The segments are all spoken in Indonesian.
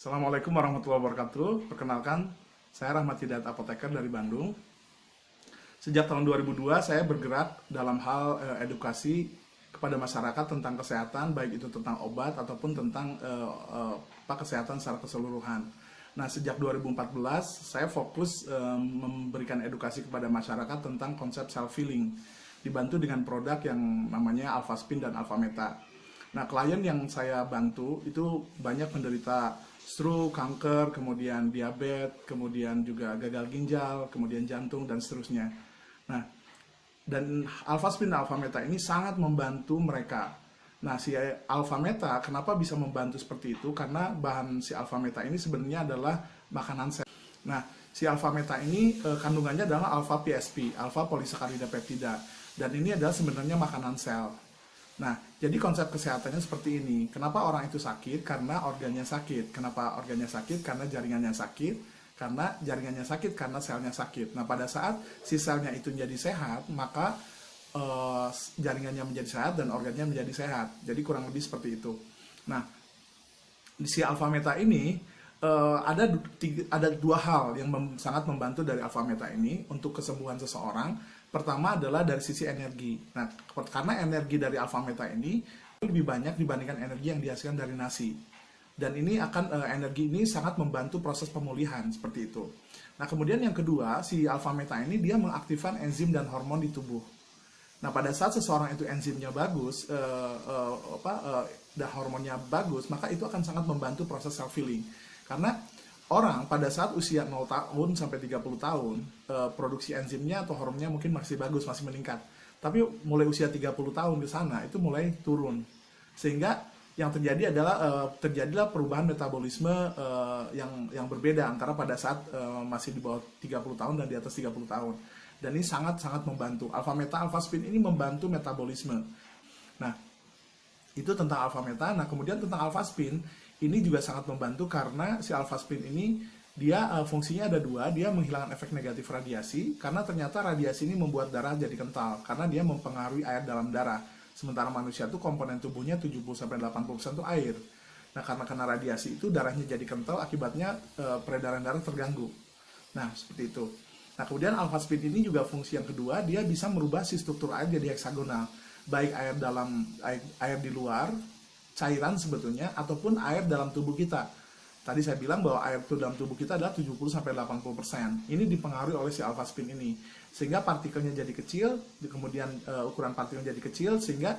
Assalamualaikum warahmatullahi wabarakatuh. Perkenalkan, saya Rahmat Hidayat Apoteker dari Bandung. Sejak tahun 2002 saya bergerak dalam hal edukasi kepada masyarakat tentang kesehatan, baik itu tentang obat ataupun tentang kesehatan secara keseluruhan. Nah, sejak 2014 saya fokus memberikan edukasi kepada masyarakat tentang konsep self healing, dibantu dengan produk yang namanya Alphaspin dan Alphameta. Nah, klien yang saya bantu itu banyak menderita stroke, kanker, kemudian diabetes, kemudian juga gagal ginjal, kemudian jantung, dan seterusnya. Nah, dan Alphaspin dan Alphameta ini sangat membantu mereka. Nah, si Alphameta kenapa bisa membantu seperti itu? Karena bahan si Alphameta ini sebenarnya adalah makanan sel. Nah, si Alphameta ini kandungannya adalah alpha PSP, alpha polisakarida peptida. Dan ini adalah sebenarnya makanan sel. Nah, jadi konsep kesehatannya seperti ini. Kenapa orang itu sakit? Karena organnya sakit. Kenapa organnya sakit? Karena jaringannya sakit. Karena jaringannya sakit, karena selnya sakit. Nah, pada saat si selnya itu menjadi sehat, maka jaringannya menjadi sehat dan organnya menjadi sehat. Jadi kurang lebih seperti itu. Nah, si Alphameta ini ada dua hal yang sangat membantu dari Alphameta ini untuk kesembuhan seseorang. Pertama adalah dari sisi energi. Nah, karena energi dari Alphameta ini lebih banyak dibandingkan energi yang dihasilkan dari nasi. Dan ini energi ini sangat membantu proses pemulihan seperti itu. Nah, kemudian yang kedua, si Alphameta ini dia mengaktifkan enzim dan hormon di tubuh. Nah, pada saat seseorang itu enzimnya bagus, dan hormonnya bagus, maka itu akan sangat membantu proses self healing. Karena orang pada saat usia 0 tahun sampai 30 tahun, produksi enzimnya atau hormonnya mungkin masih bagus, masih meningkat. Tapi mulai usia 30 tahun ke sana itu mulai turun. Sehingga yang terjadi adalah terjadilah perubahan metabolisme yang berbeda antara pada saat masih di bawah 30 tahun dan di atas 30 tahun. Dan ini sangat-sangat membantu. Alphameta, Alphaspin ini membantu metabolisme. Nah, itu tentang Alphameta. Nah, kemudian tentang Alphaspin, ini juga sangat membantu karena si Alphaspin ini dia fungsinya ada dua. Dia menghilangkan efek negatif radiasi, karena ternyata radiasi ini membuat darah jadi kental, karena dia mempengaruhi air dalam darah. Sementara manusia itu komponen tubuhnya 70-80% itu air. Nah, karena kena radiasi itu darahnya jadi kental, akibatnya peredaran darah terganggu. Nah, seperti itu. Nah, kemudian Alphaspin ini juga fungsi yang kedua, dia bisa merubah si struktur air jadi heksagonal. Baik air dalam, air di luar, cairan sebetulnya, ataupun air dalam tubuh kita. Tadi saya bilang bahwa air dalam tubuh kita adalah 70-80%. Ini dipengaruhi oleh si Alphaspin ini. Sehingga partikelnya jadi kecil, kemudian ukuran partikelnya jadi kecil, sehingga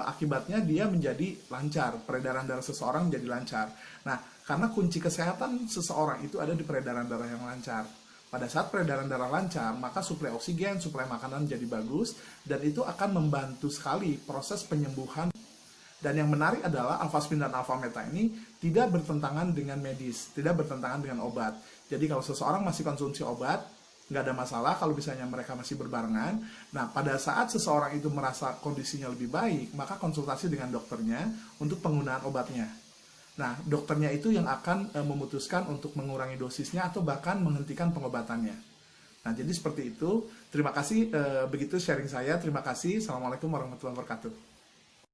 akibatnya dia menjadi lancar. Peredaran darah seseorang menjadi lancar. Nah, karena kunci kesehatan seseorang itu ada di peredaran darah yang lancar. Pada saat peredaran darah lancar, maka suplai oksigen, suplai makanan jadi bagus, dan itu akan membantu sekali proses penyembuhan. Dan yang menarik adalah Alphaspin dan Alphameta ini tidak bertentangan dengan medis, tidak bertentangan dengan obat. Jadi kalau seseorang masih konsumsi obat, nggak ada masalah kalau misalnya mereka masih berbarengan. Nah, pada saat seseorang itu merasa kondisinya lebih baik, maka konsultasi dengan dokternya untuk penggunaan obatnya. Nah, dokternya itu yang akan memutuskan untuk mengurangi dosisnya atau bahkan menghentikan pengobatannya. Nah, jadi seperti itu. Terima kasih, begitu sharing saya. Terima kasih. Assalamualaikum warahmatullahi wabarakatuh.